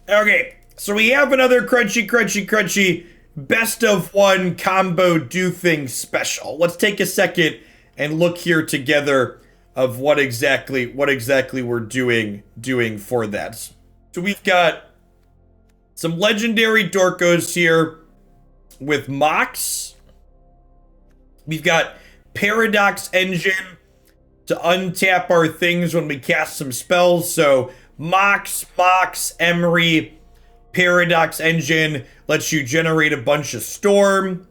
Okay, so we have another crunchy best of one combo do things special. Let's take a second and look here together of what exactly we're doing for that. So we've got some legendary Dorkos here with Mox. We've got Paradox Engine to untap our things when we cast some spells. So Mox, Emry, Paradox Engine lets you generate a bunch of Storm.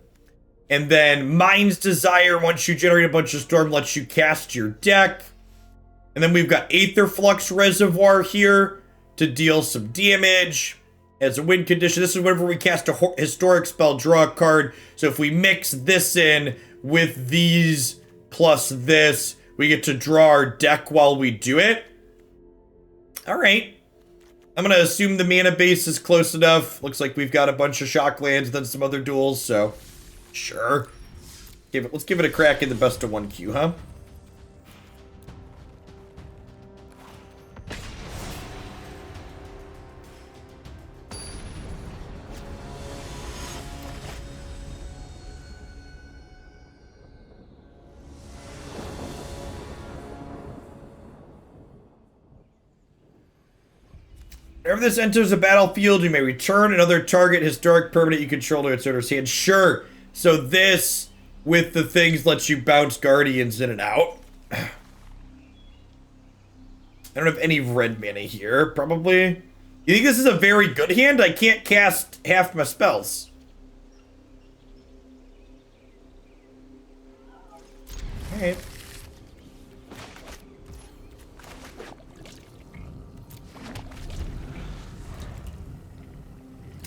And then Mind's Desire, once you generate a bunch of Storm, lets you cast your deck. And then we've got Aetherflux Reservoir here to deal some damage as a win condition. This is whenever we cast a historic spell, draw a card. So if we mix this in with these plus this, we get to draw our deck while we do it. All right. I'm going to assume the mana base is close enough. Looks like we've got a bunch of shock lands, then some other duels, so sure. Let's give it a crack in the best of one queue, huh? Whenever this enters the battlefield, you may return another target historic permanent you control to its owner's hand. Sure. So this, with the things, lets you bounce Guardians in and out. I don't have any red mana here, probably. You think this is a very good hand? I can't cast half my spells. Alright.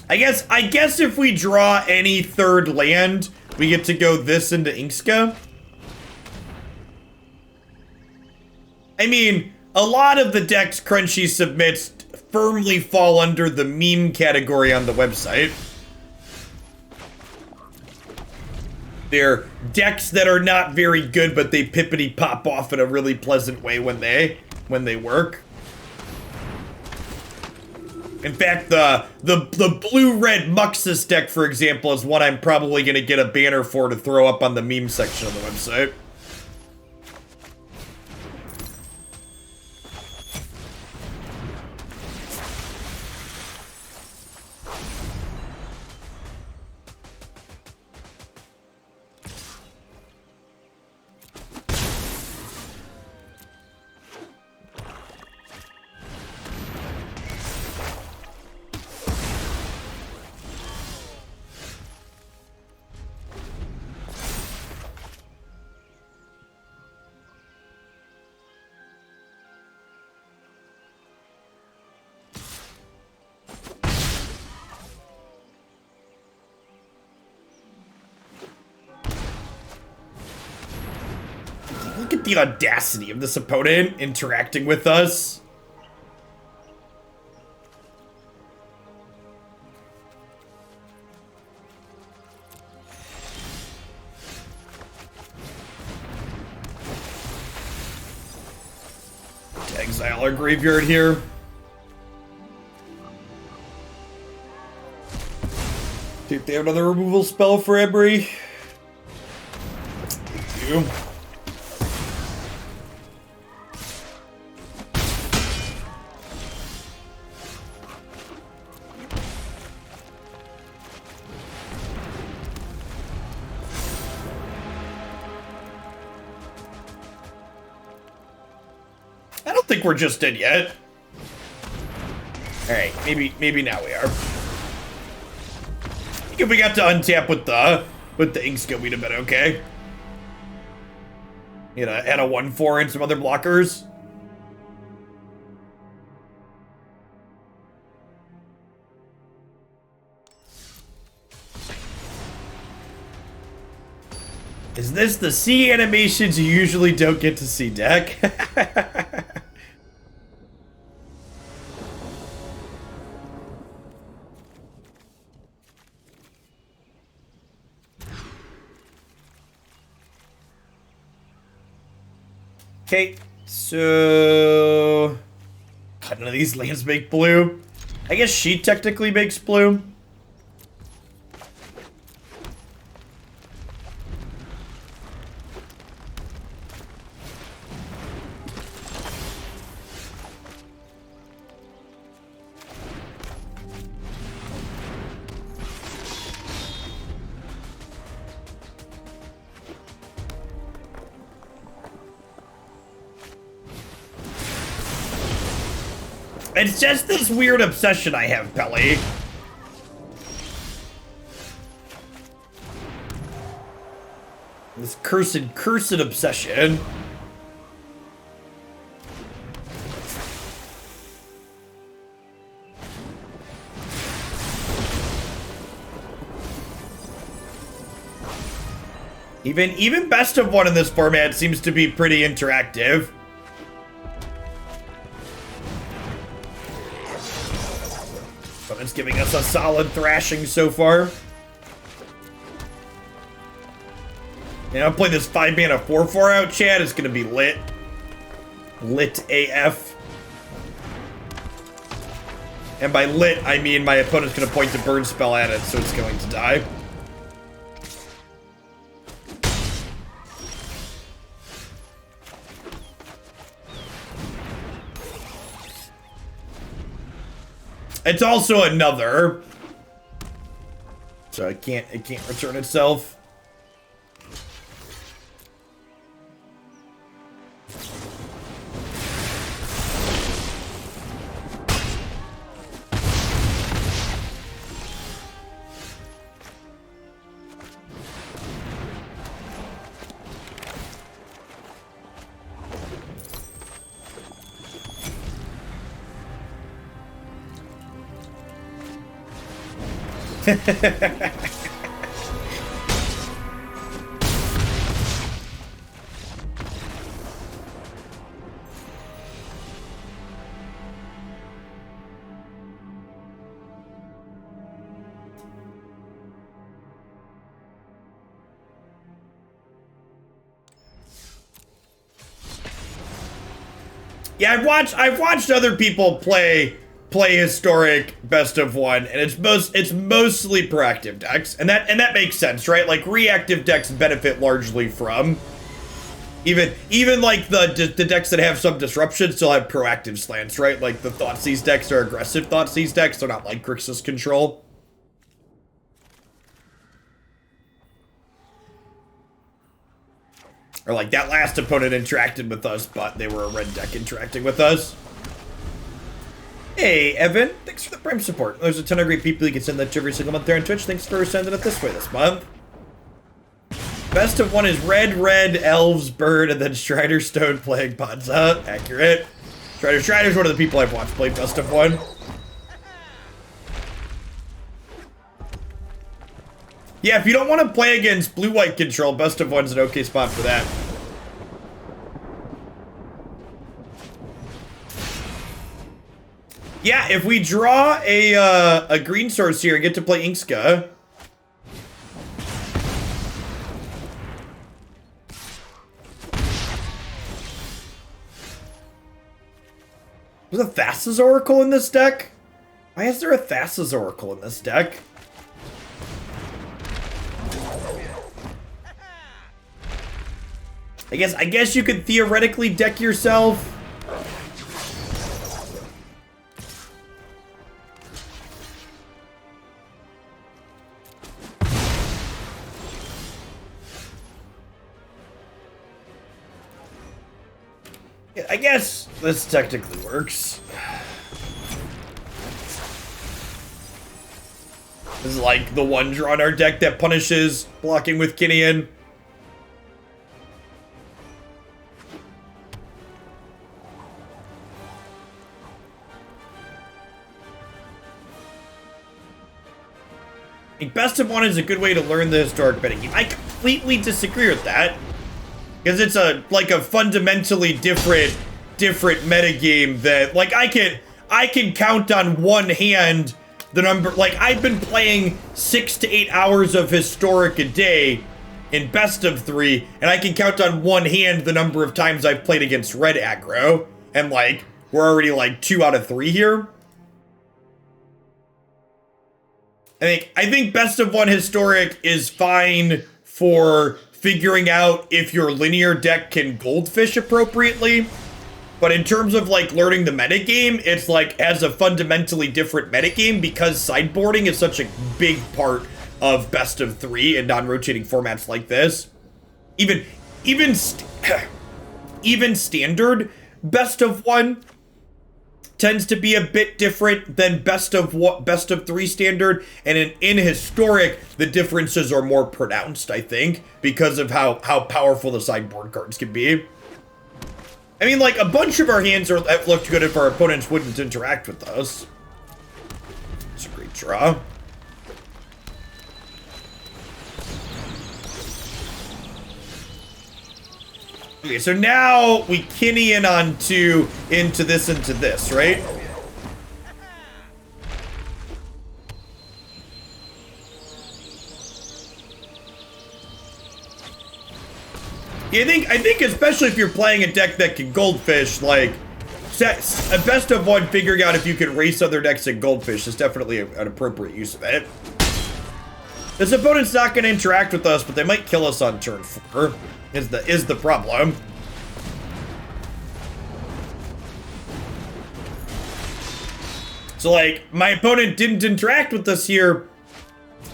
I guess if we draw any third land, we get to go this into Inkska. I mean, a lot of the decks Crunchy submits firmly fall under the meme category on the website. They're decks that are not very good, but they pippity pop off in a really pleasant way when they work. In fact, the blue-red Muxus deck, for example, is one I'm probably going to get a banner for to throw up on the meme section of the website. Look at the audacity of this opponent interacting with us. To exile our graveyard here. See if they have another removal spell for Emry. Thank you. I don't think we're just in yet. All right, maybe now we are. I think if we got to untap with the Inkska, we'd have been okay. You know, add a 1/4 and some other blockers. Is this the sea animations you usually don't get to see, deck? Okay, so none of these lands make blue. I guess she technically makes blue. It's just this weird obsession I have, Pelly. This cursed obsession. Even best of one in this format seems to be pretty interactive. But it's giving us a solid thrashing so far. Yeah, I'll play this 5-mana 4/4 out, Chad. It's gonna be lit. Lit AF. And by lit, I mean my opponent's gonna point the burn spell at it, so it's going to die. It's also another. So it can't return itself. Yeah, I've watched other people play historic best of one, and it's mostly proactive decks, and that makes sense, right? Like reactive decks benefit largely from even like the decks that have some disruption still have proactive slants, right? Like the Thoughtseize decks are aggressive Thoughtseize decks, they're not like Grixis control. Or like that last opponent interacted with us, but they were a red deck interacting with us. Hey, Evan. Thanks for the Prime support. There's a ton of great people you can send that to every single month there on Twitch. Thanks for sending it this way this month. Best of one is Red, Elves, Bird, and then Strider, Stone, Plague, Ponza. Accurate. Strider's one of the people I've watched play best of one. Yeah, if you don't want to play against blue-white control, best of one's an okay spot for that. Yeah, if we draw a green source here and get to play Inkska. There's a Thassa's Oracle in this deck? Why is there a Thassa's Oracle in this deck? I guess you could theoretically deck yourself. Yeah, I guess this technically works. This is like the one draw in our deck that punishes blocking with Kinnan. Best of one is a good way to learn the historic betting game. I completely disagree with that. Because it's like a fundamentally different metagame that, like, I can count on one hand the number, like, I've been playing 6 to 8 hours of historic a day in best of 3, and I can count on one hand the number of times I've played against red aggro, and, like, we're already, like, 2 out of 3 here. I think best of one historic is fine for figuring out if your linear deck can goldfish appropriately. But in terms of like learning the metagame, it's like as a fundamentally different metagame because sideboarding is such a big part of best of three and non-rotating formats like this. Even standard best of one tends to be a bit different than best of three standard, and in historic the differences are more pronounced, I think, because of how powerful the sideboard cards can be. I mean, like, a bunch of our hands have looked good if our opponents wouldn't interact with us. It's a great draw. Okay, so now we Kinnan into this, right? Yeah, I think especially if you're playing a deck that can goldfish, like, a best of one, figuring out if you can race other decks at goldfish is definitely an appropriate use of it. This opponent's not going to interact with us, but they might kill us on turn 4, is the problem. So, like, my opponent didn't interact with us here,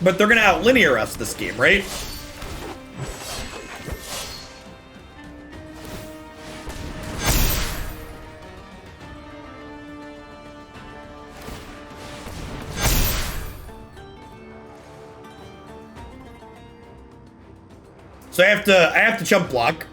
but they're going to out-linear us this game, right? So I have to chump block.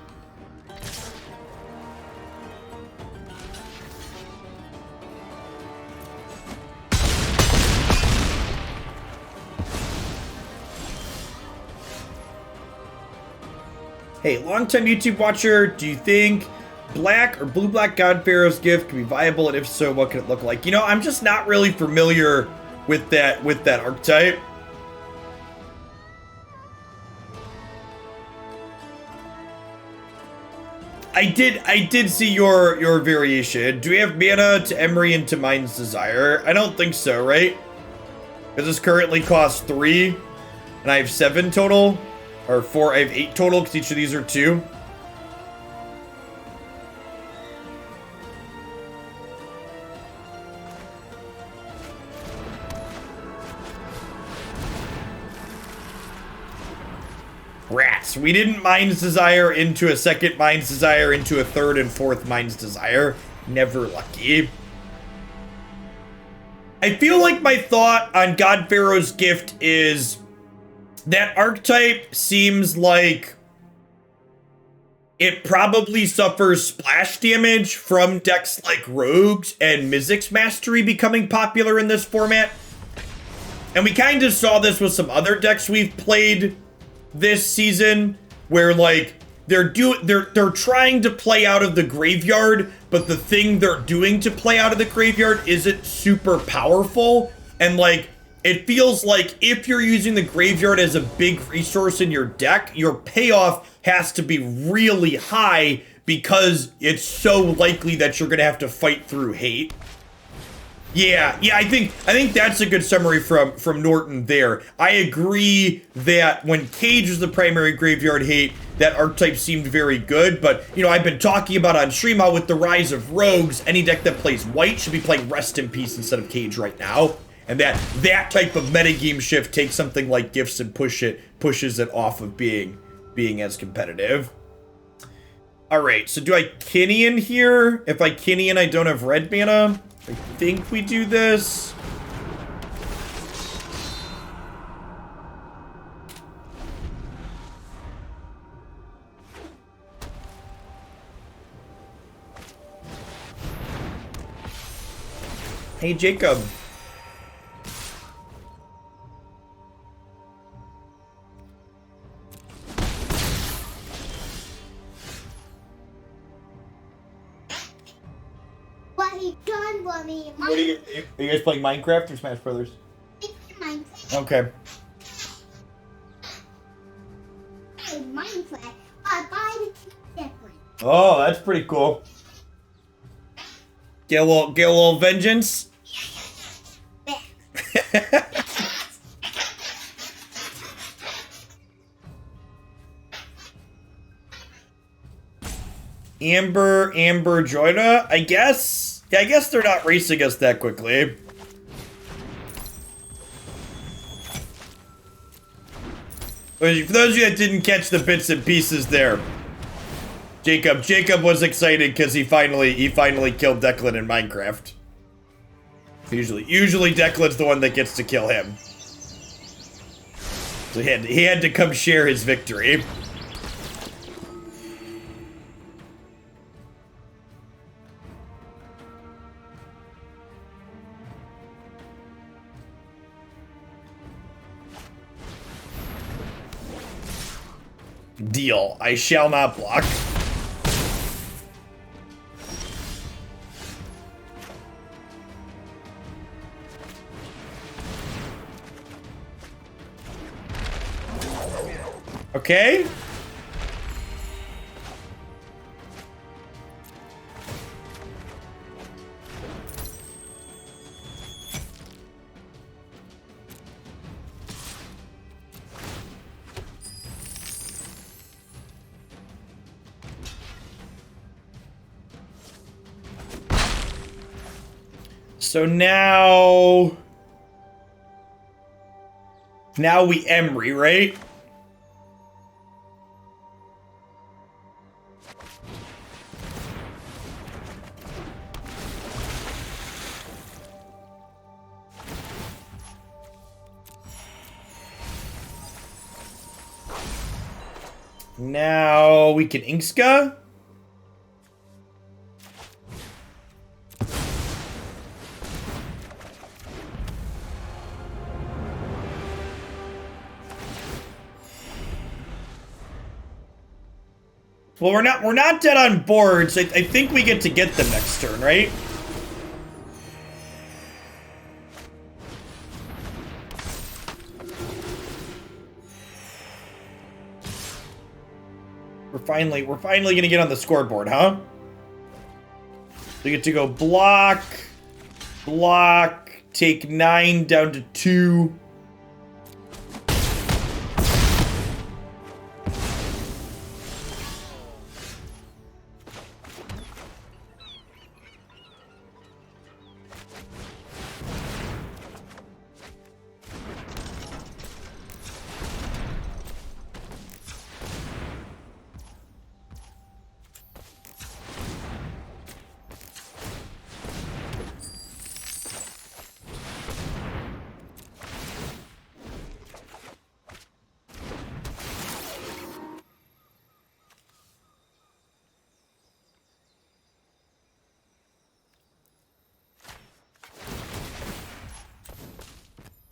Hey, longtime YouTube watcher, do you think black or blue-black God Pharaoh's gift can be viable, and if so, what can it look like? You know, I'm just not really familiar with that archetype. I did see your variation. Do we have mana to Emry and to Mind's Desire? I don't think so, right? Because this currently costs 3, and I have 7 total. Or 4, I have 8 total, because each of these are 2. Rats. We didn't Mind's Desire into a second Mind's Desire into a third and fourth Mind's Desire. Never lucky. I feel like my thought on God Pharaoh's gift is that archetype seems like it probably suffers splash damage from decks like Rogues and Mizzix Mastery becoming popular in this format. And we kind of saw this with some other decks we've played this season, where like they're trying to play out of the graveyard, but the thing they're doing to play out of the graveyard isn't super powerful, and like it feels like if you're using the graveyard as a big resource in your deck, your payoff has to be really high because it's so likely that you're gonna have to fight through hate. Yeah, I think that's a good summary from Norton there. I agree that when Cage was the primary graveyard hate, that archetype seemed very good, but, you know, I've been talking about on stream how with the rise of Rogues, any deck that plays white should be playing Rest in Peace instead of Cage right now, and that type of metagame shift takes something like Gifts and pushes it off of being as competitive. Alright, so do I Kinnan here? If I Kinnan, I don't have red mana. I think we do this. Hey, Jacob. What are you guys playing Minecraft or Smash Brothers? Minecraft. Okay. Minecraft, oh, that's pretty cool. Get a little vengeance. Amber, Jhoira, I guess. Yeah, I guess they're not racing us that quickly. For those of you that didn't catch the bits and pieces there, Jacob was excited because he finally killed Declan in Minecraft. Usually Declan's the one that gets to kill him. So he had to come share his victory. Deal. I shall not block. Okay. So now we Emry, right? Now we can Inkska. Well, we're not dead on boards. I think we get to get them next turn, right? We're finally gonna get on the scoreboard, huh? We get to go block, take 9 down to 2.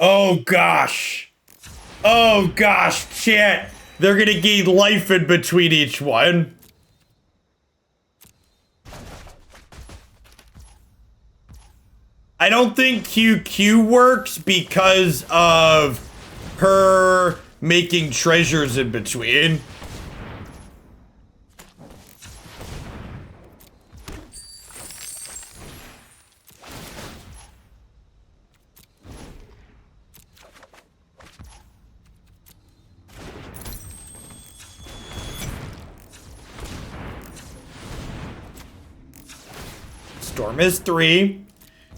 Oh gosh. Oh gosh, chat. They're gonna gain life in between each one. I don't think QQ works because of her making treasures in between. Storm is 3.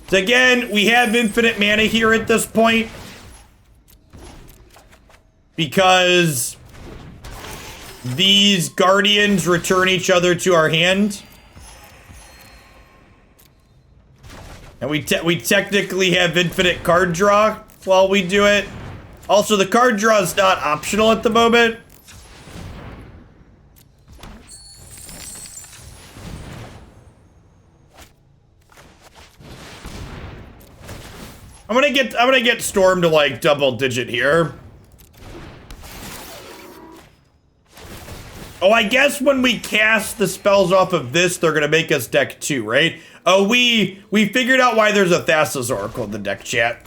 So again, we have infinite mana here at this point. Because these guardians return each other to our hand. And we technically have infinite card draw while we do it. Also, the card draw is not optional at the moment. I'm gonna get Storm to like double digit here. Oh, I guess when we cast the spells off of this, they're gonna make us deck 2, right? Oh, we figured out why there's a Thassa's Oracle in the deck, chat.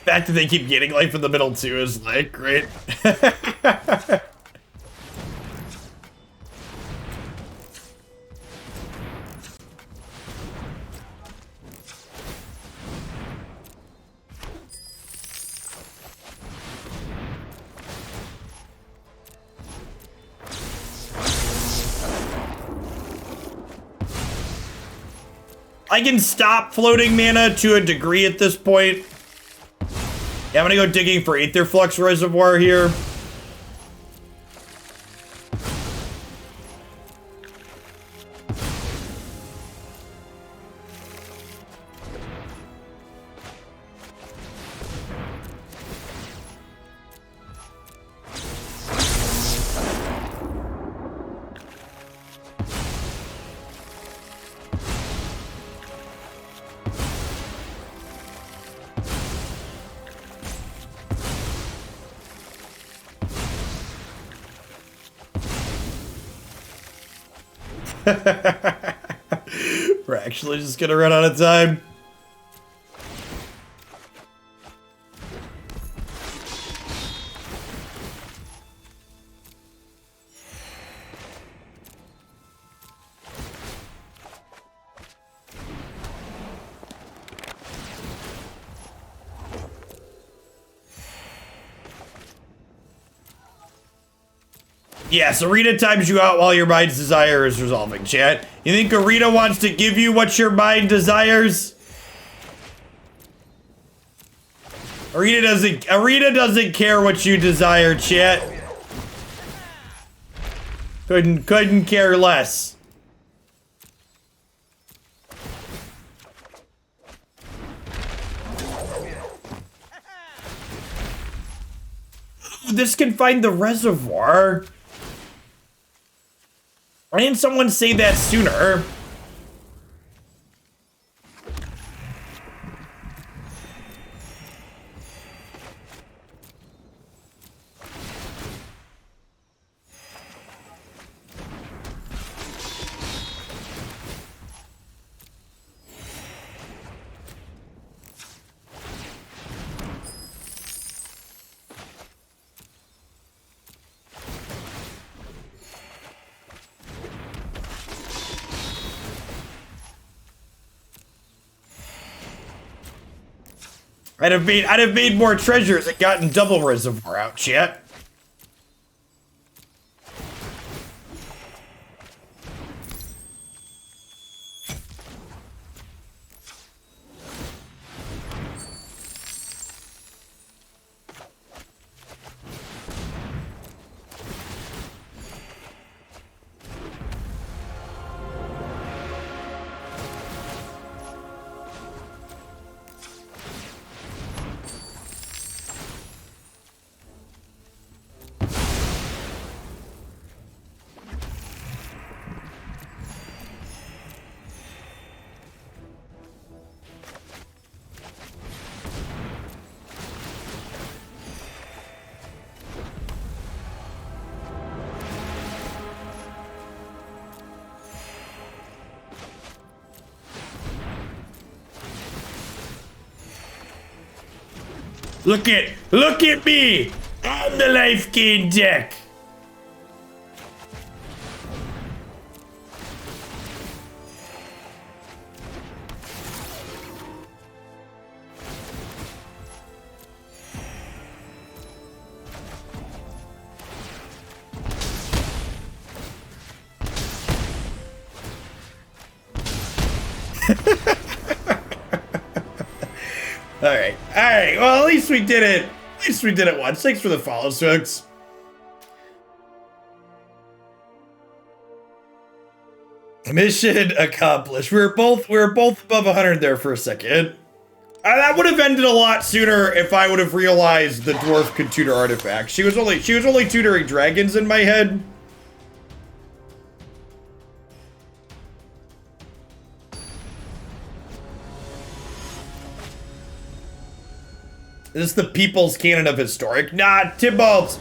fact that they keep gaining life in the middle too is like great. I can stop floating mana to a degree at this point. Yeah, I'm gonna go digging for Aetherflux Reservoir here. We're actually just gonna run out of time. Yes, Arena times you out while your mind's desire is resolving, chat. You think Arena wants to give you what your mind desires? Arena doesn't care what you desire, chat. Couldn't care less. Ooh, this can find the reservoir. Why didn't someone say that sooner? I'd have made more treasures and gotten double reservoir out, chat. Look at me! I'm the life gain deck! Alright, well, at least we did it. At least we did it once. Thanks for the follow, folks. Mission accomplished. We were both above 100 there for a second. That would have ended a lot sooner if I would have realized the dwarf could tutor artifacts. She was only tutoring dragons in my head. This is the people's canon of historic. Nah, Tybalt's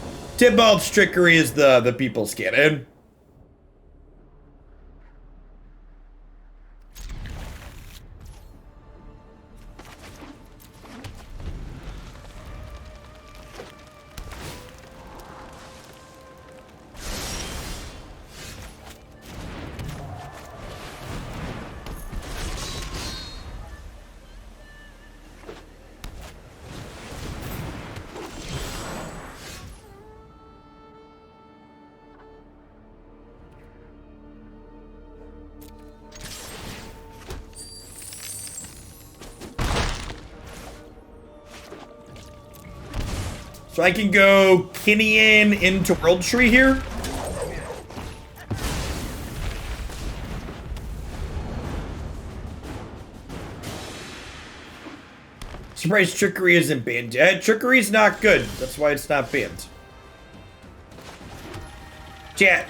trickery is the people's canon. So I can go Kinnan into World Tree here. Surprised Trickery isn't banned yet. Trickery's not good. That's why it's not banned. Chat.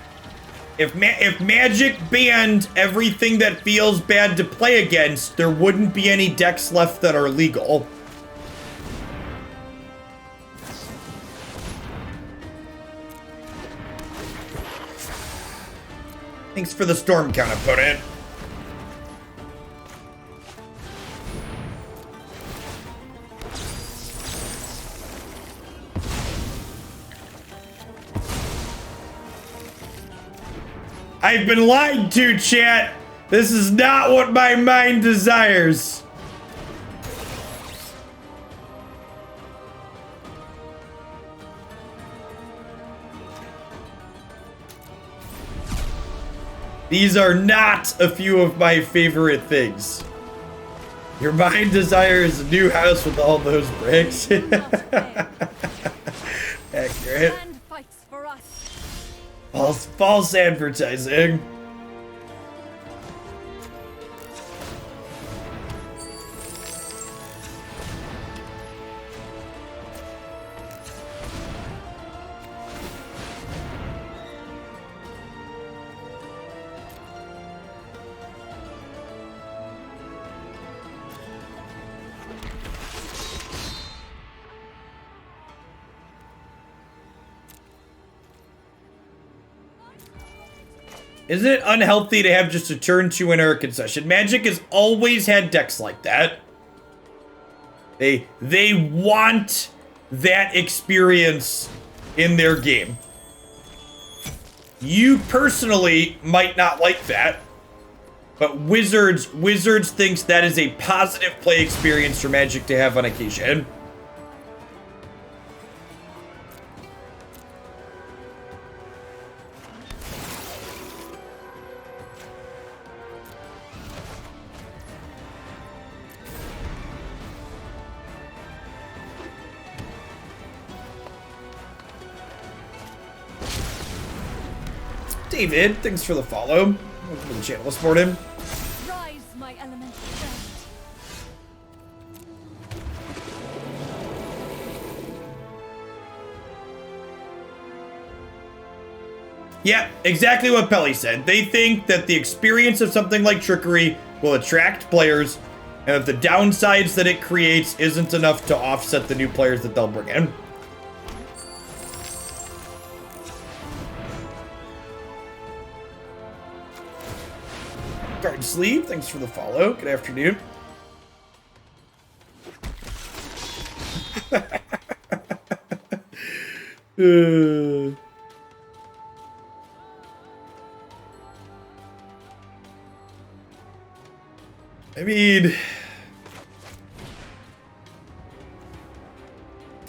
If Magic banned everything that feels bad to play against, there wouldn't be any decks left that are legal. Thanks for the storm count, opponent. I've been lied to, chat. This is not what my mind desires. These are not a few of my favorite things. Your mind desires a new house with all those bricks. Accurate. False advertising. Isn't it unhealthy to have just a turn 2 winner concession? Magic has always had decks like that. They want that experience in their game. You personally might not like that, but Wizards thinks that is a positive play experience for Magic to have on occasion. David, thanks for the follow. Welcome to the channel. Let's support him. Rise, my elemental friend. Yeah, exactly what Pelly said. They think that the experience of something like Trickery will attract players, and that the downsides that it creates isn't enough to offset the new players that they'll bring in. Guard Sleeve, thanks for the follow. Good afternoon. I mean...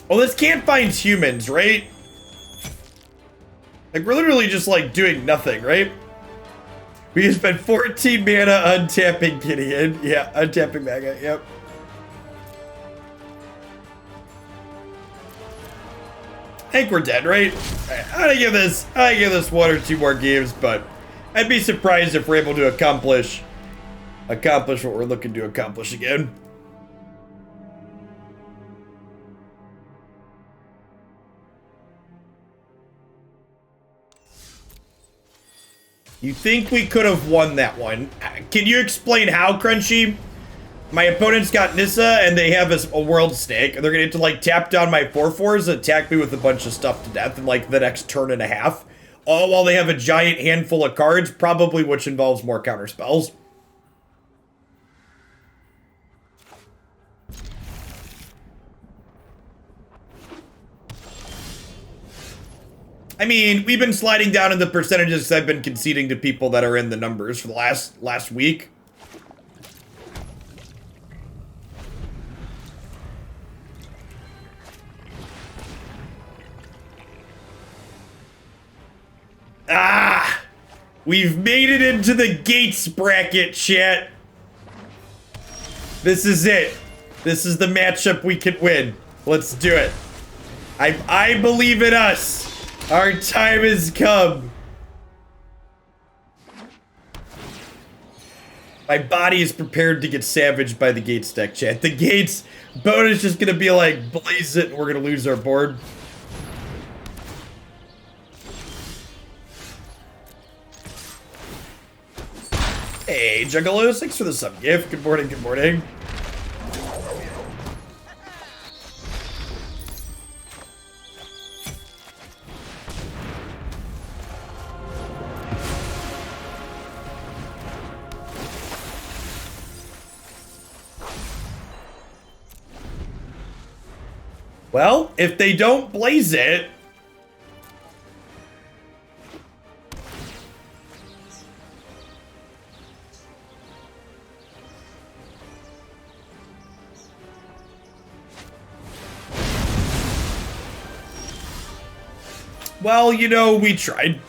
Well, this can't find humans, right? Like, we're literally just, like, doing nothing, right? We can spend 14 mana untapping Gideon. Yeah, untapping Magda, yep. I think we're dead, right? I'm gonna give this 1 or 2 more games, but I'd be surprised if we're able to accomplish what we're looking to accomplish again. You think we could have won that one? Can you explain how, Crunchy? My opponent's got Nissa and they have a world snake, and they're gonna have to like tap down my 4/4s and attack me with a bunch of stuff to death in like the next turn and a half. All while they have a giant handful of cards, probably which involves more counter spells. I mean, we've been sliding down in the percentages because I've been conceding to people that are in the numbers for the last week. Ah! We've made it into the Gates bracket, chat. This is it. This is the matchup we can win. Let's do it. I believe in us. Our time has come. My body is prepared to get savaged by the gates deck, chat. The gates, Bone is just gonna be like, blaze it, and we're gonna lose our board. Hey, Juggalos, thanks for the sub gift. Good morning, good morning. Well, if they don't blaze it... Well, you know, we tried.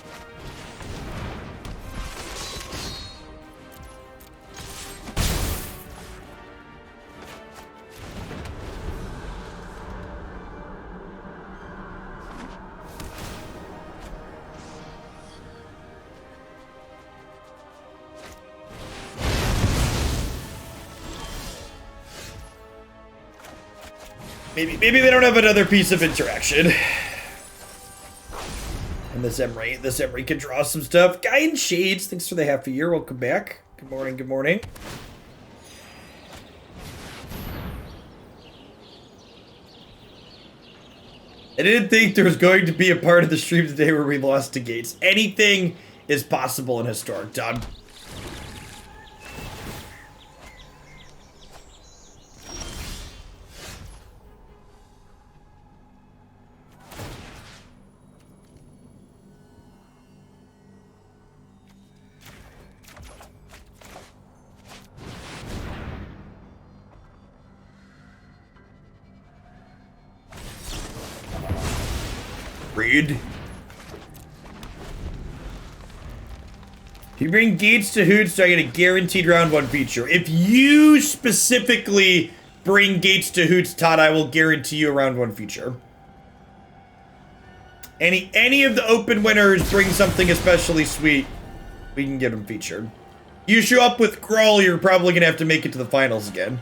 Maybe they don't have another piece of interaction. And this Emry can draw some stuff. Guy in Shades, thanks for the half a year. Welcome back. Good morning, good morning. I didn't think there was going to be a part of the stream today where we lost to gates. Anything is possible in Historic Dawn. Read. If you bring gates to Hoots, so I get a guaranteed round 1 feature. If you specifically bring gates to Hoots, Todd, I will guarantee you a round 1 feature. Any of the open winners bring something especially sweet, we can get them featured. You show up with Gruul, you're probably gonna have to make it to the finals again.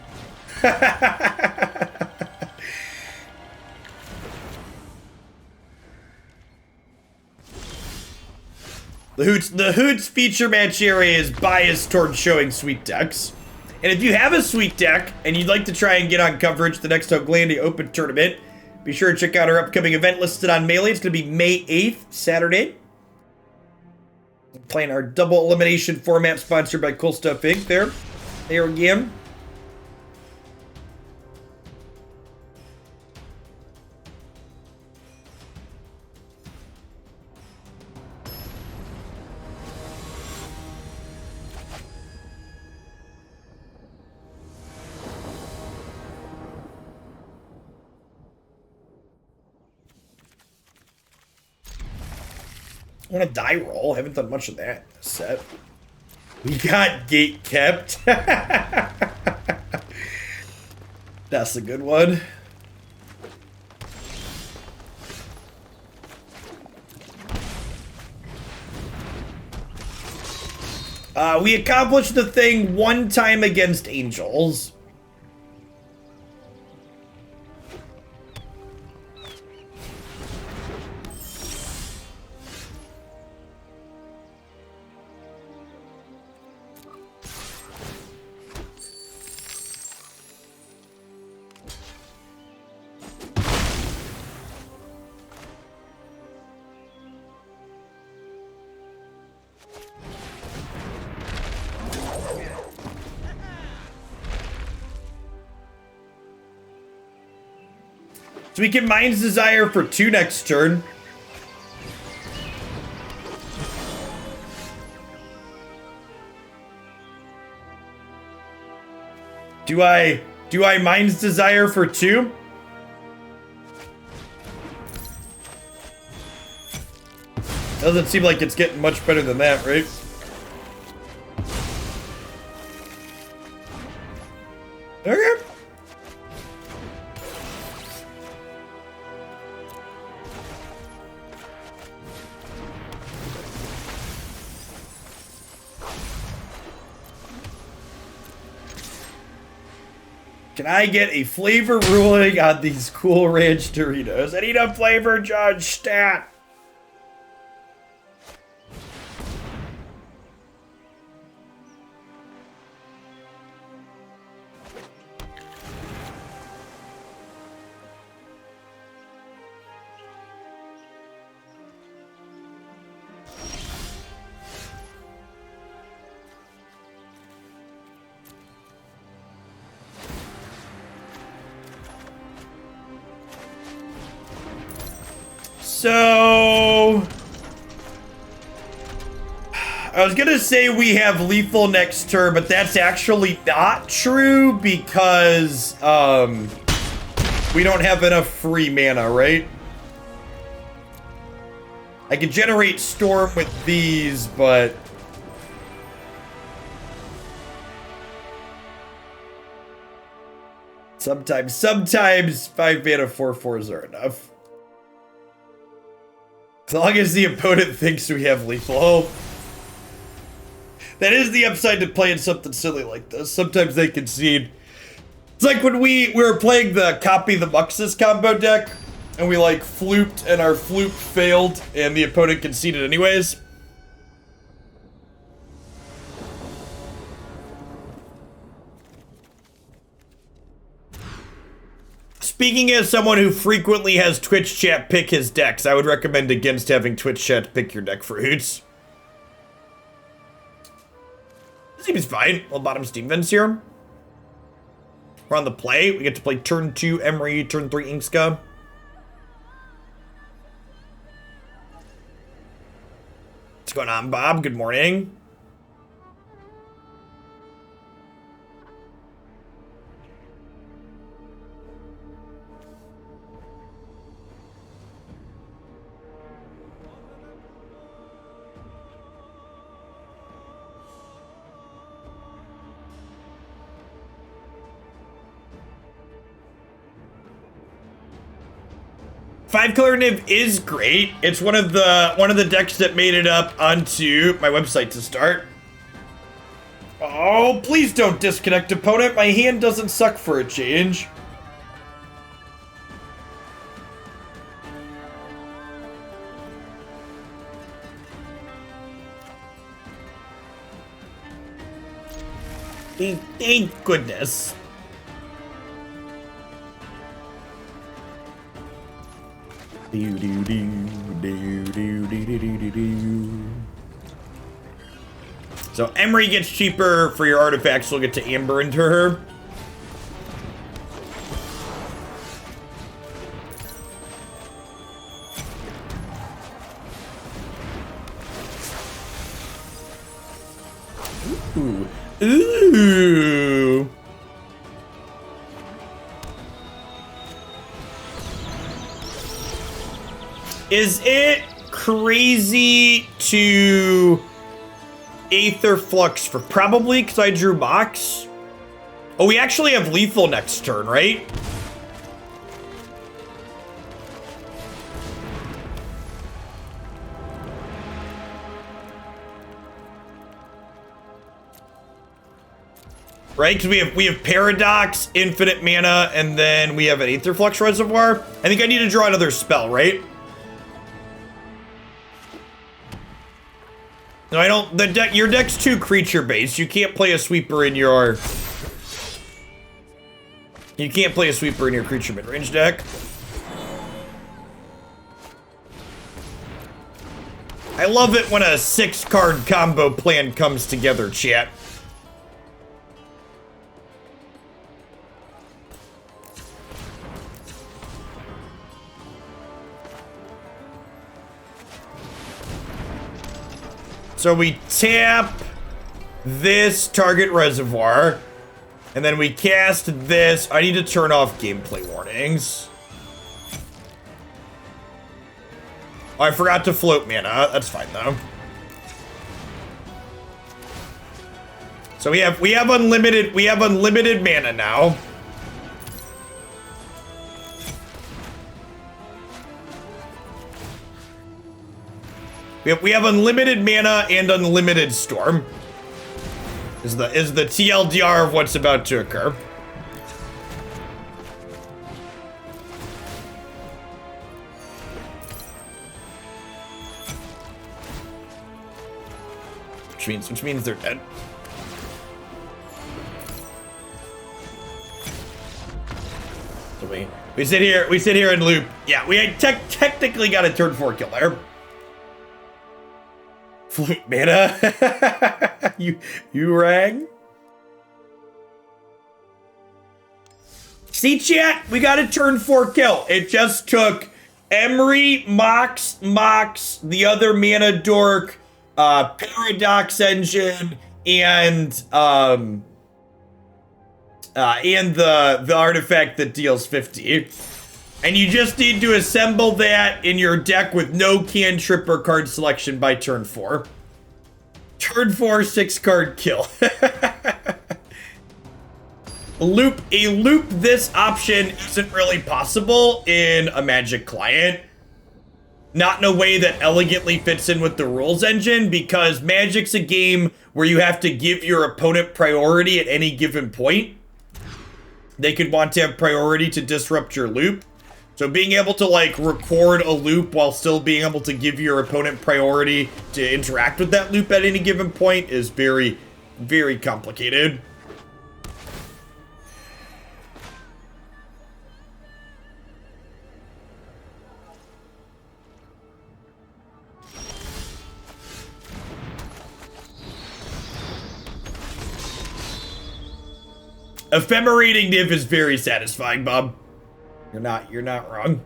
The Hoots feature match area is biased towards showing sweet decks. And if you have a sweet deck and you'd like to try and get on coverage at the next Outlandia Open Tournament, be sure to check out our upcoming event listed on Melee. It's going to be May 8th, Saturday. We're playing our double elimination format sponsored by Cool Stuff Inc. There again. I want a die roll. I haven't done much of that set. We got gate kept. That's a good one. We accomplished the thing 1 time against Angels. So we can Mind's Desire for 2 next turn. Do I Mind's Desire for 2? Doesn't seem like it's getting much better than that, right? Okay. Can I get a flavor ruling on these Cool Ranch Doritos? I need a flavor judge stat. So, I was gonna say we have lethal next turn, but that's actually not true because we don't have enough free mana, right? I could generate storm with these, but sometimes 5 mana 4/4s are enough. As long as the opponent thinks we have lethal hope. That is the upside to playing something silly like this. Sometimes they concede. It's like when we were playing the Copy the Muxus combo deck, and we like fluked, and our fluke failed, and the opponent conceded anyways. Speaking as someone who frequently has Twitch chat pick his decks, I would recommend against having Twitch chat pick your deck for hoots. This seems fine. Well, bottom Steam Vents here. We're on the play. We get to play turn 2 Emry, turn 3 Inkska. What's going on, Bob? Good morning. Five color Niv is great. It's one of the decks that made it up onto my website to start. Oh, please don't disconnect, opponent. My hand doesn't suck for a change. Thank goodness. So Emry gets cheaper for your artifacts. We'll get to Amber into her. Ooh. Ooh. Is it crazy to Aetherflux for probably because I drew Mox? Oh, we actually have lethal next turn, right? Right, because we have Paradox, infinite mana, and then we have an Aetherflux Reservoir. I think I need to draw another spell, right? No, I don't. Your deck's too creature based. You can't play a sweeper in your. You can't play a sweeper in your creature mid-range deck. I love it when a 6-card combo plan comes together, chat. So we tap this target reservoir, and then we cast this. I need to turn off gameplay warnings. Oh, I forgot to float mana. That's fine though. So we have unlimited mana now. We have unlimited mana and unlimited storm. Is the TLDR of what's about to occur. which means they're dead. So we sit here and loop. Yeah, we technically got a turn 4 kill there. Flute mana. you rang. See, chat, we got a turn 4 kill. It just took Emry, Mox, the other mana dork, Paradox Engine, and the artifact that deals 50. And you just need to assemble that in your deck with no cantrip or card selection by turn 4. Turn 4, 6-card kill. A loop this option isn't really possible in a Magic client. Not in a way that elegantly fits in with the rules engine, because Magic's a game where you have to give your opponent priority at any given point. They could want to have priority to disrupt your loop. So being able to like record a loop while still being able to give your opponent priority to interact with that loop at any given point is very, very complicated. Ephemerating Niv is very satisfying, Bob. You're not wrong.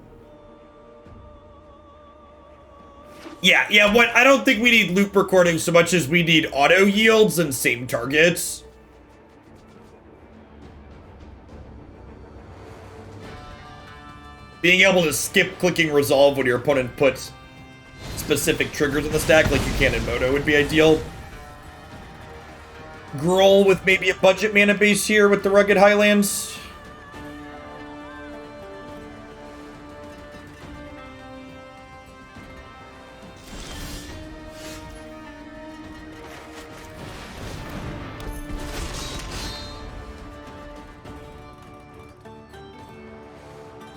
Yeah, what I don't think we need loop recording so much as we need auto yields and same targets. Being able to skip clicking resolve when your opponent puts specific triggers in the stack like you can in Moto would be ideal. Gruul with maybe a budget mana base here with the Rugged Highlands.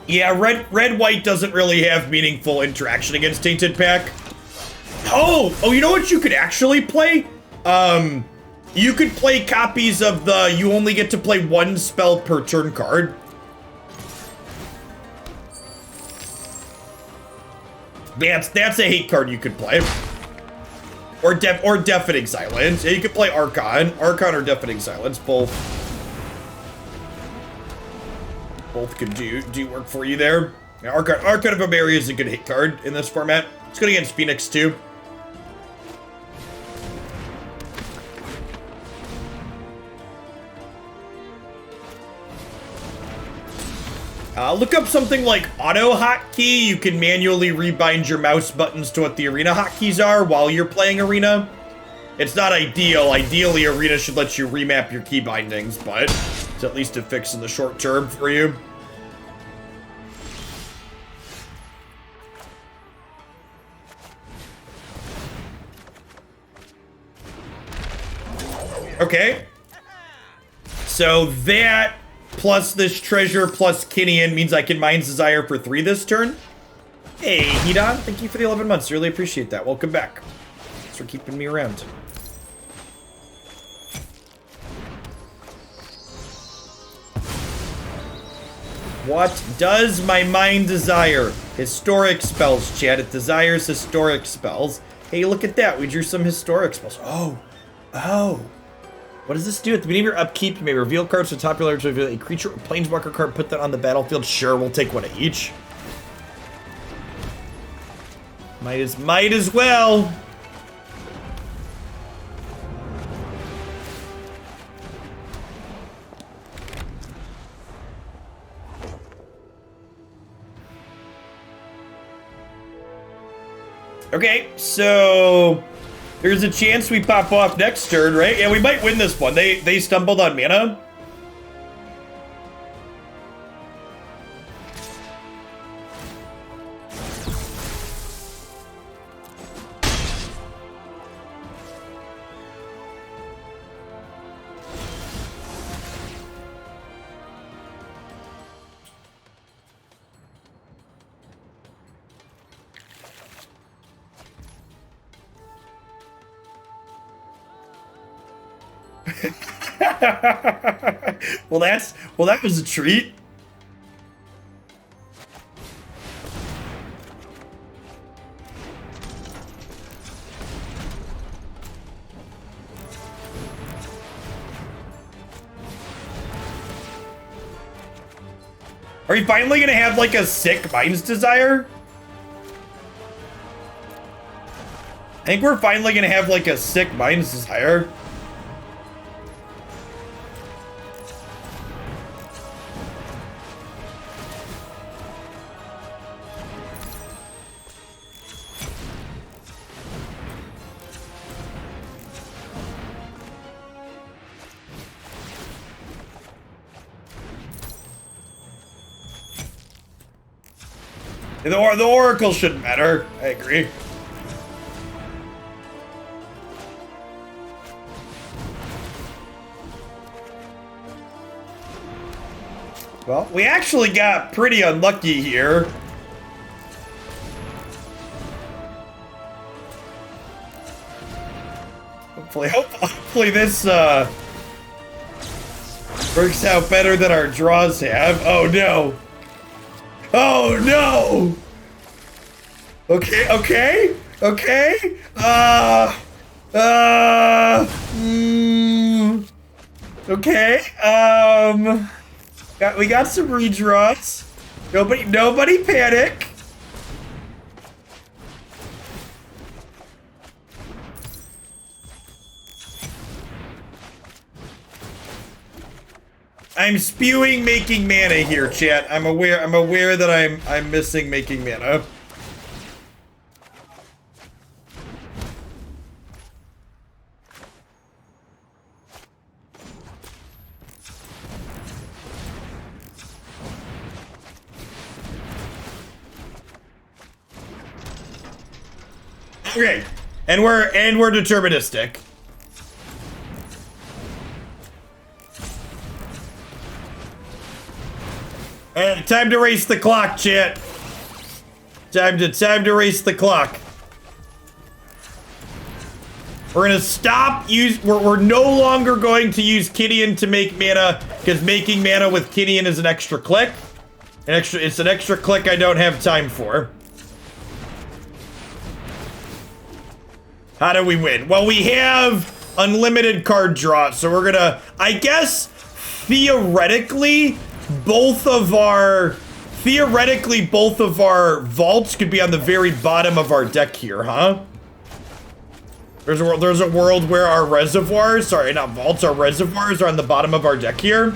Yeah, red-white doesn't really have meaningful interaction against Tainted Pack. Oh, you know what you could actually play? You could play copies of the you only get to play one spell per turn card. That's a hate card you could play. Or Deafening Silence. Yeah, you could play Archon or Deafening Silence, both could do work for you there. Yeah, Archon of Emry is a good hit card in this format. It's good against Phoenix too. Look up something like Auto Hotkey. You can manually rebind your mouse buttons to what the Arena hotkeys are while you're playing Arena. It's not ideal. Ideally, Arena should let you remap your key bindings, but it's at least a fix in the short term for you. Okay. So that plus this treasure plus Kinnan means I can Mind's Desire for 3 this turn. Hey, Hedon, thank you for the 11 months. Really appreciate that. Welcome back. Thanks for keeping me around. What does my mind desire? Historic spells, chat. It desires historic spells. Hey, look at that. We drew some historic spells. Oh. What does this do? At the beginning of your upkeep, you may reveal cards to the top of your library to reveal a creature or planeswalker card, put that on the battlefield. Sure, we'll take one of each. Might as well. Okay, so there's a chance we pop off next turn, right? Yeah, we might win this one. They stumbled on mana. Well, that was a treat. Are you finally gonna have like a sick Mind's Desire? I think we're finally gonna have like a sick Mind's Desire. The Oracle shouldn't matter. I agree. Well, we actually got pretty unlucky here. Hopefully this works out better than our draws have. Oh no. Oh no! Okay. Okay. We got some redraws. Nobody panic. I'm spewing making mana here, chat. I'm aware that I'm missing making mana. Okay. And we're deterministic. Time to race the clock, chat. Time to race the clock. We're gonna stop we're no longer going to use Kinnan to make mana, because making mana with Kinnan is an extra click. It's an extra click I don't have time for. How do we win? Well, we have unlimited card draw, so we're gonna, I guess, theoretically both of our vaults could be on the very bottom of our deck here, huh? There's a world where our reservoirs, sorry, not vaults, our reservoirs are on the bottom of our deck here.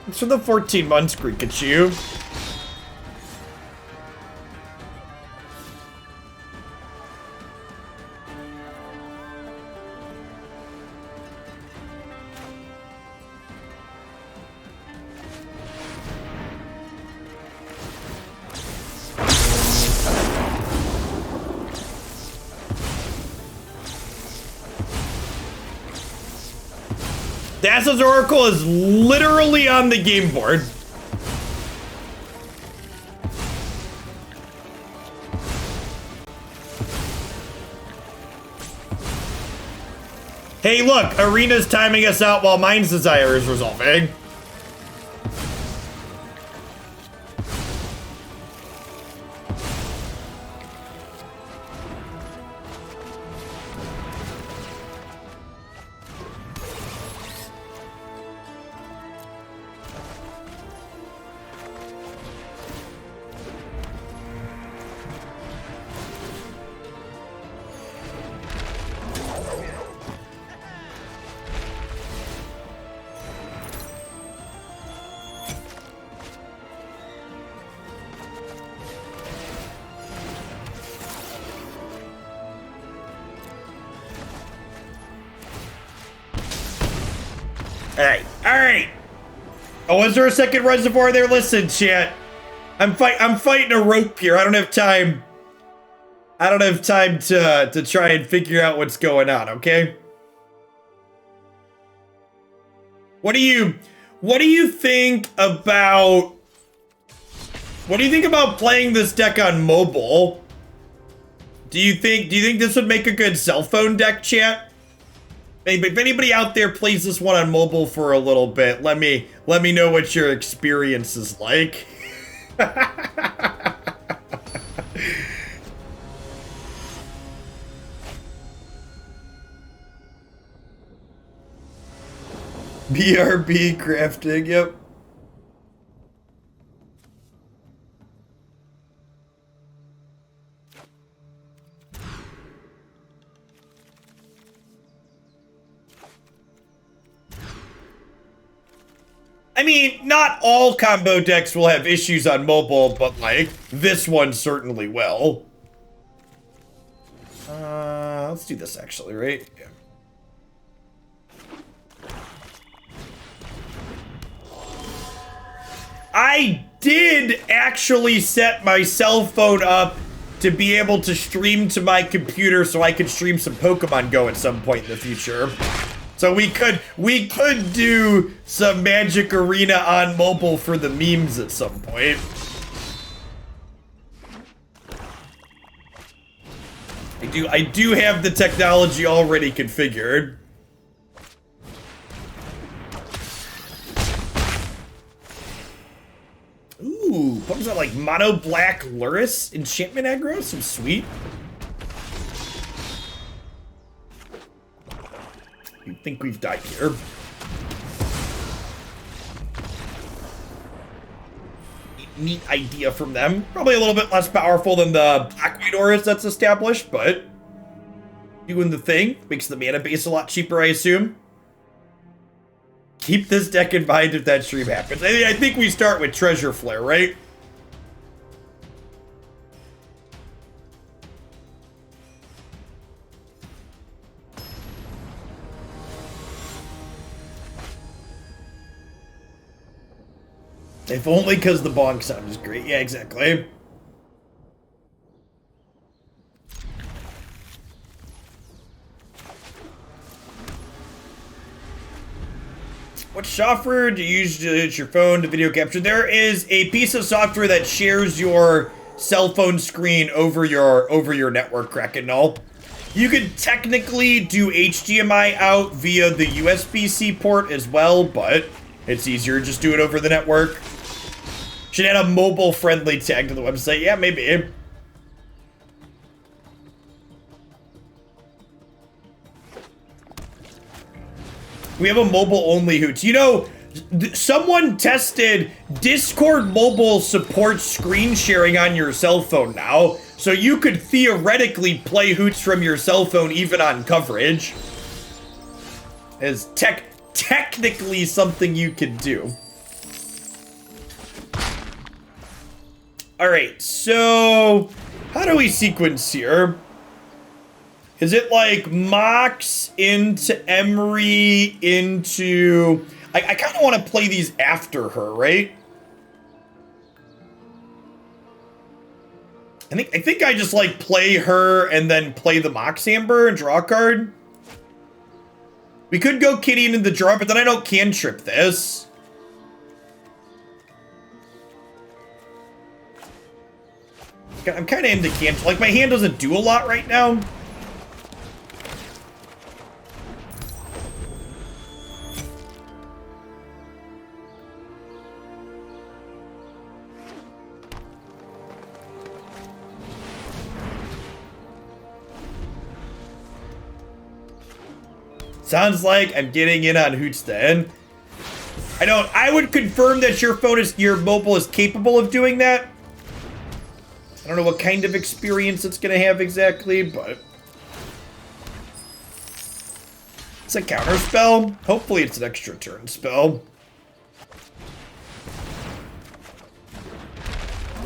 Thanks for the 14 months, Pikachu. Thassa's Oracle is literally on the game board. Hey, look, Arena's timing us out while Mind's Desire is resolving. Alright. Oh, is there a second reservoir there? Listen, chat. I'm fighting a rope here. I don't have time to try and figure out what's going on, okay? What do you think about playing this deck on mobile? Do you think this would make a good cell phone deck, chat? Hey, but if anybody out there plays this one on mobile for a little bit, let me know what your experience is like. BRB crafting, yep. I mean, not all combo decks will have issues on mobile, but like, this one certainly will. Let's do this actually, right? Yeah. I did actually set my cell phone up to be able to stream to my computer so I could stream some Pokemon Go at some point in the future. So we could do some Magic Arena on mobile for the memes at some point. I do have the technology already configured. Ooh, what was that, like mono black Luris enchantment aggro? Some sweet. I think we've died here. Neat idea from them. Probably a little bit less powerful than the Black White Auras that's established, but doing the thing. Makes the mana base a lot cheaper, I assume. Keep this deck in mind if that stream happens. I think we start with Treasure Flare, right? If only because the bonk sound is great. Yeah, exactly. What software do you use to use your phone to video capture? There is a piece of software that shares your cell phone screen over your network, Cragcrown. You could technically do HDMI out via the USB-C port as well, but it's easier to just do it over the network. Should add a mobile-friendly tag to the website. Yeah, maybe. We have a mobile-only Hoots. You know, someone tested Discord mobile support screen sharing on your cell phone now, so you could theoretically play Hoots from your cell phone even on coverage. It's technically something you can do. All right, so how do we sequence here? Is it like Mox into Emry into... I kind of want to play these after her, right? I think I just like play her and then play the Mox Amber and draw a card. We could go Kinnan into the draw, but then I don't cantrip this. I'm kind of into cantrip. Like, my hand doesn't do a lot right now. Sounds like I'm getting in on Hoots then. I would confirm that your mobile is capable of doing that. I don't know what kind of experience it's gonna have exactly, but it's a counter spell. Hopefully it's an extra turn spell.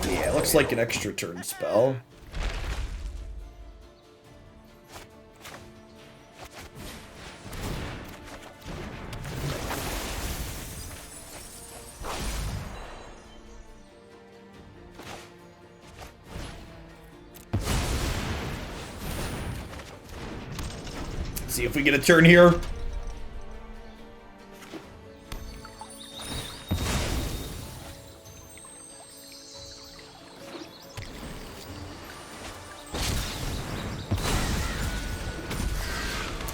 Yeah, looks like an extra turn spell. See if we get a turn here.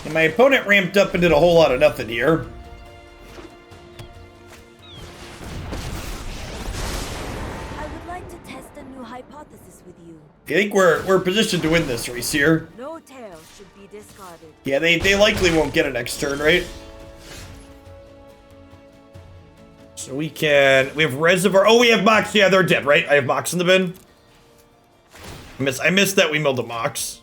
And my opponent ramped up and did a whole lot of nothing here. I would like to test a new hypothesis with you. I think we're positioned to win this race here. No tail should be discarded. Yeah, they likely won't get it next turn, right? So we have Reservoir. Oh, we have Mox. Yeah, they're dead, right? I have Mox in the bin. I missed that we milled a Mox.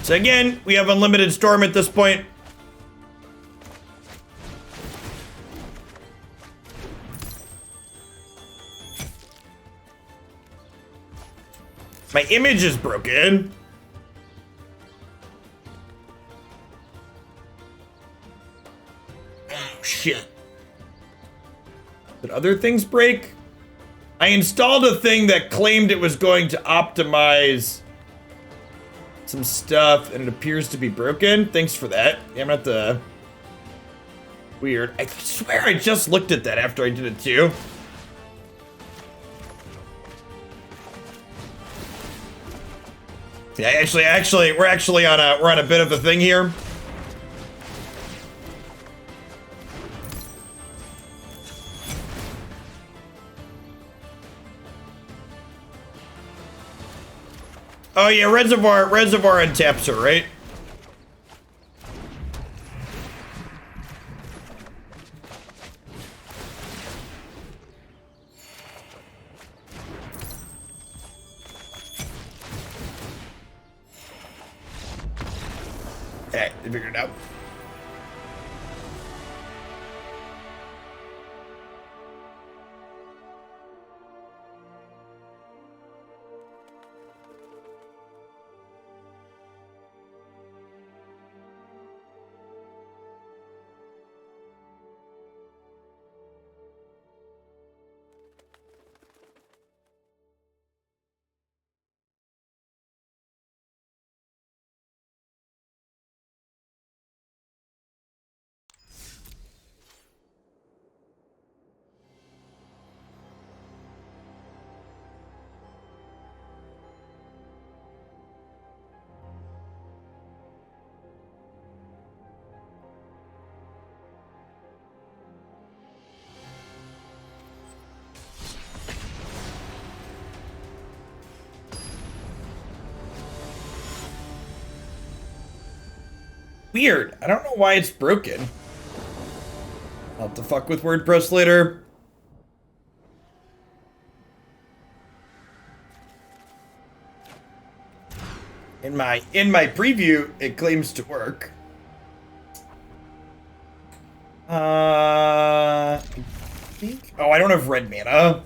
So again, we have unlimited storm at this point. My image is broken. Oh, shit. Did other things break? I installed a thing that claimed it was going to optimize some stuff, and it appears to be broken. Thanks for that. Yeah, I'm at the... Weird. I swear I just looked at that after I did it too. Yeah, actually, we're on a bit of a thing here. Oh yeah, Reservoir untaps her, right? Hey, I figured it out. Weird. I don't know why it's broken. I'll have to fuck with WordPress later. In my preview, it claims to work. I think. Oh, I don't have red mana.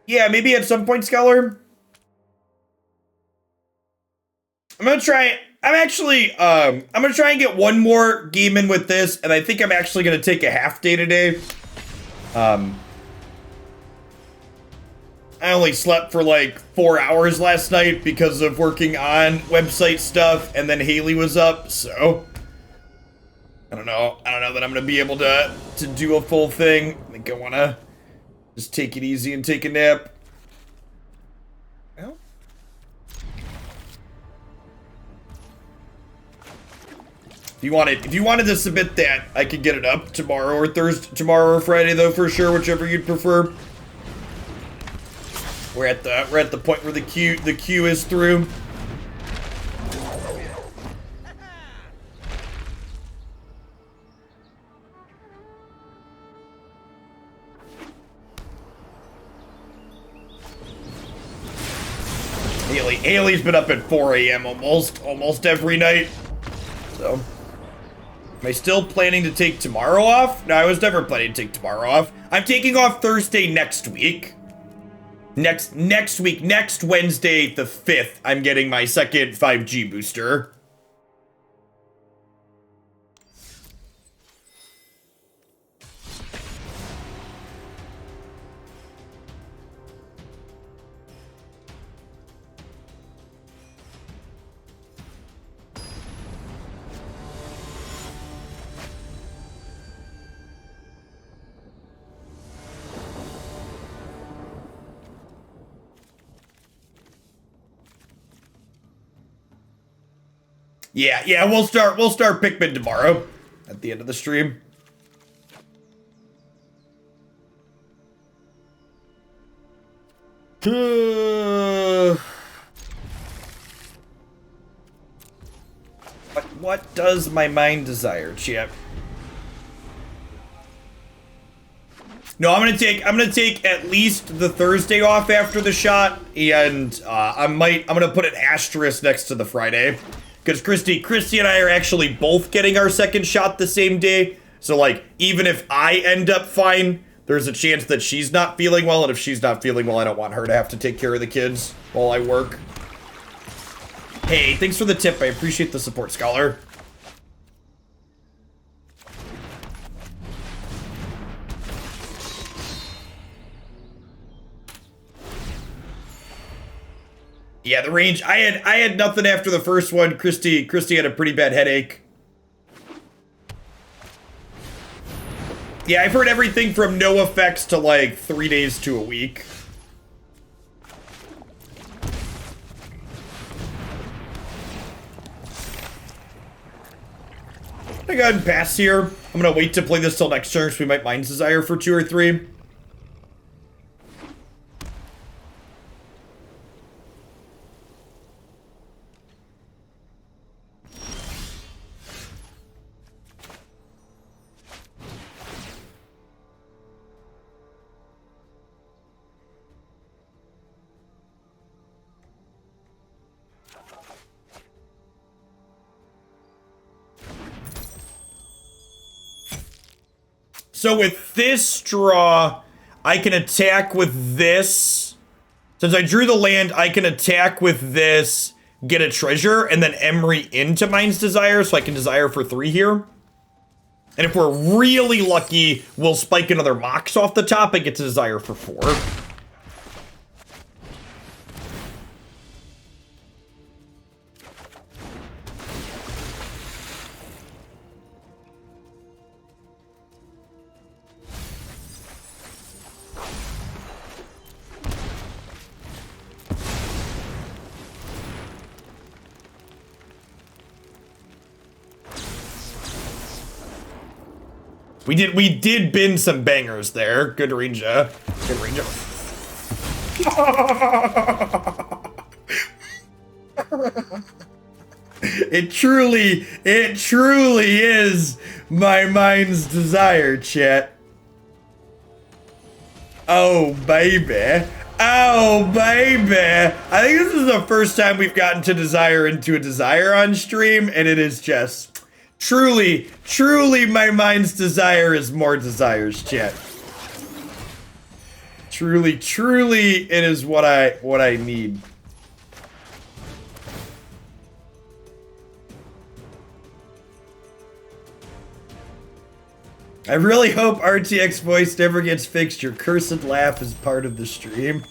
Yeah, maybe at some point, Scholar. I'm gonna try and get one more game in with this, and I think I'm actually gonna take a half day today. I only slept for like 4 hours last night because of working on website stuff, and then Haley was up, so I don't know that I'm gonna be able to do a full thing. I think I wanna just take it easy and take a nap. Well. If you wanted to submit that, I could get it up tomorrow or Friday though, for sure, whichever you'd prefer. We're at the point where the queue is through. Haley's been up at 4 a.m. almost every night. So, am I still planning to take tomorrow off? No, I was never planning to take tomorrow off. I'm taking off Thursday next week. Next week, next Wednesday, the 5th, I'm getting my second 5G booster. Yeah, we'll start Pikmin tomorrow at the end of the stream. What does my mind desire, chat? No, I'm gonna take at least the Thursday off after the shot, and I'm gonna put an asterisk next to the Friday. Because Christy and I are actually both getting our second shot the same day. So, like, even if I end up fine, there's a chance that she's not feeling well. And if she's not feeling well, I don't want her to have to take care of the kids while I work. Hey, thanks for the tip. I appreciate the support, Scholar. Yeah, the range. I had nothing after the first one. Christy had a pretty bad headache. Yeah, I've heard everything from no effects to like 3 days to a week. I go ahead and pass here. I'm gonna wait to play this till next turn, so we might Mind's Desire for 2 or 3. So with this draw, I can attack with this. Since I drew the land, I can attack with this, get a treasure, and then Emry into Mind's Desire, so I can desire for 3 here. And if we're really lucky, we'll spike another Mox off the top and get to desire for 4. We did bin some bangers there. Good Ranger. Good Ranger. It truly is my mind's desire, chat. Oh, baby. Oh, baby. I think this is the first time we've gotten to desire into a desire on stream, and it is just... Truly my mind's desire is more desires, chat. Truly, it is what I need. I really hope RTX voice never gets fixed. Your cursed laugh is part of the stream.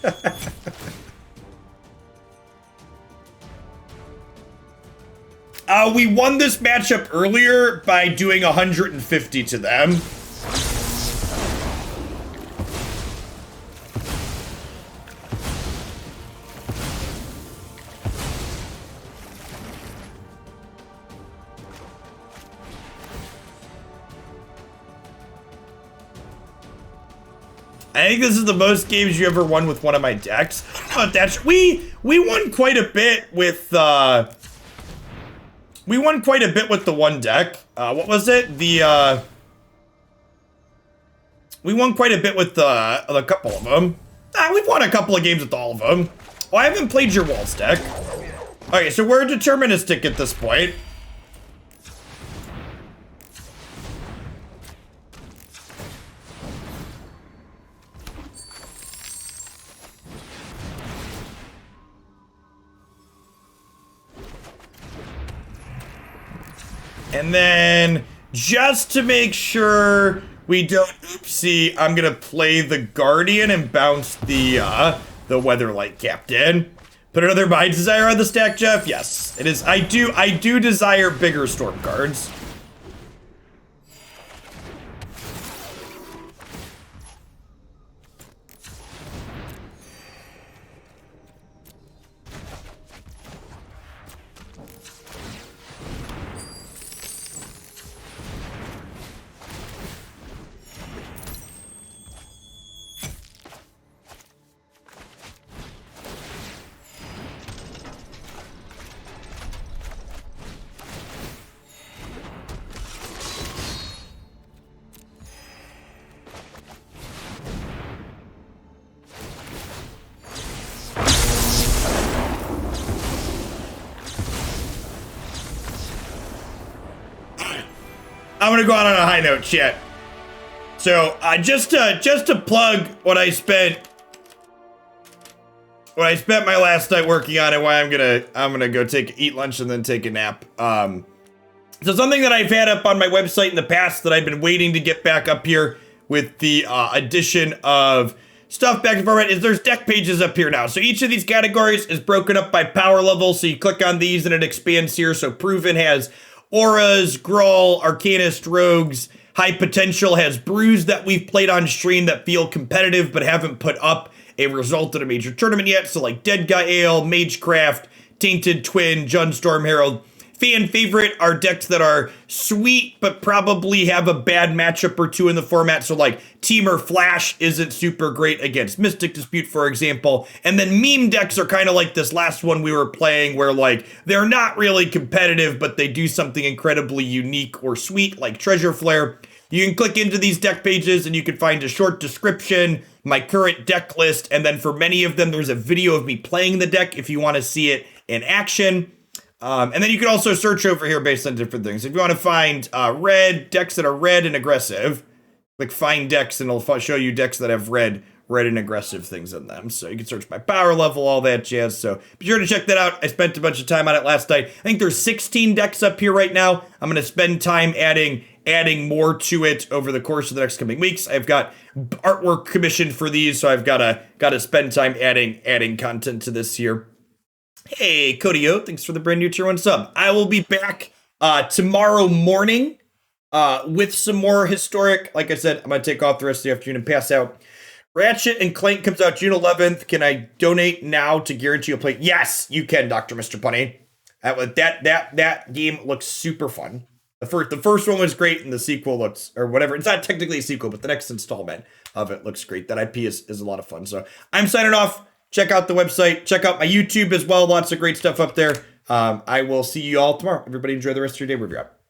We won this matchup earlier by doing 150 to them. I think this is the most games you ever won with one of my decks. We won quite a bit with we won quite a bit with the one deck. What was it? We won quite a bit with a couple of them. We've won a couple of games with all of them. Oh, I haven't played your Walls deck. Okay, so we're deterministic at this point. And then just to make sure we don't oopsie, I'm gonna play the Guardian and bounce the Weatherlight Captain. Put another Mind Desire on the stack, Jeff? Yes, it is. I do desire bigger storm cards. I'm gonna go out on a high note, chat. So just to plug what I spent my last night working on it. Why I'm gonna go eat lunch and then take a nap. So something that I've had up on my website in the past that I've been waiting to get back up here with the addition of stuff back to format is there's deck pages up here now. So each of these categories is broken up by power level. So you click on these and it expands here. So Proven has Auras, Grawl, Arcanist, Rogues. High Potential has Brews that we've played on stream that feel competitive but haven't put up a result at a major tournament yet. So like Dead Guy Ale, Magecraft, Tainted Twin, Junstorm Herald. Fan favorite are decks that are sweet but probably have a bad matchup or two in the format. So like Temur Flash isn't super great against Mystic Dispute, for example. And then meme decks are kind of like this last one we were playing where like they're not really competitive, but they do something incredibly unique or sweet like Treasure Flare. You can click into these deck pages and you can find a short description, my current deck list, and then for many of them, there's a video of me playing the deck if you want to see it in action. And then you can also search over here based on different things. If you want to find red decks that are red and aggressive, click find decks and it'll show you decks that have red and aggressive things in them. So you can search by power level, all that jazz. So be sure to check that out. I spent a bunch of time on it last night. I think there's 16 decks up here right now. I'm going to spend time adding more to it over the course of the next coming weeks. I've got artwork commissioned for these, so I've got to spend time adding content to this here. Hey, Cody O, thanks for the brand new tier 1 sub. I will be back tomorrow morning with some more historic. Like I said, I'm going to take off the rest of the afternoon and pass out. Ratchet and Clank comes out June 11th. Can I donate now to guarantee you'll play? Yes, you can, Dr. Mr. Punny. That game looks super fun. The first one was great, and the sequel looks, or whatever. It's not technically a sequel, but the next installment of it looks great. That IP is a lot of fun. So I'm signing off. Check out the website. Check out my YouTube as well. Lots of great stuff up there. I will see you all tomorrow. Everybody enjoy the rest of your day. Wherever you're at.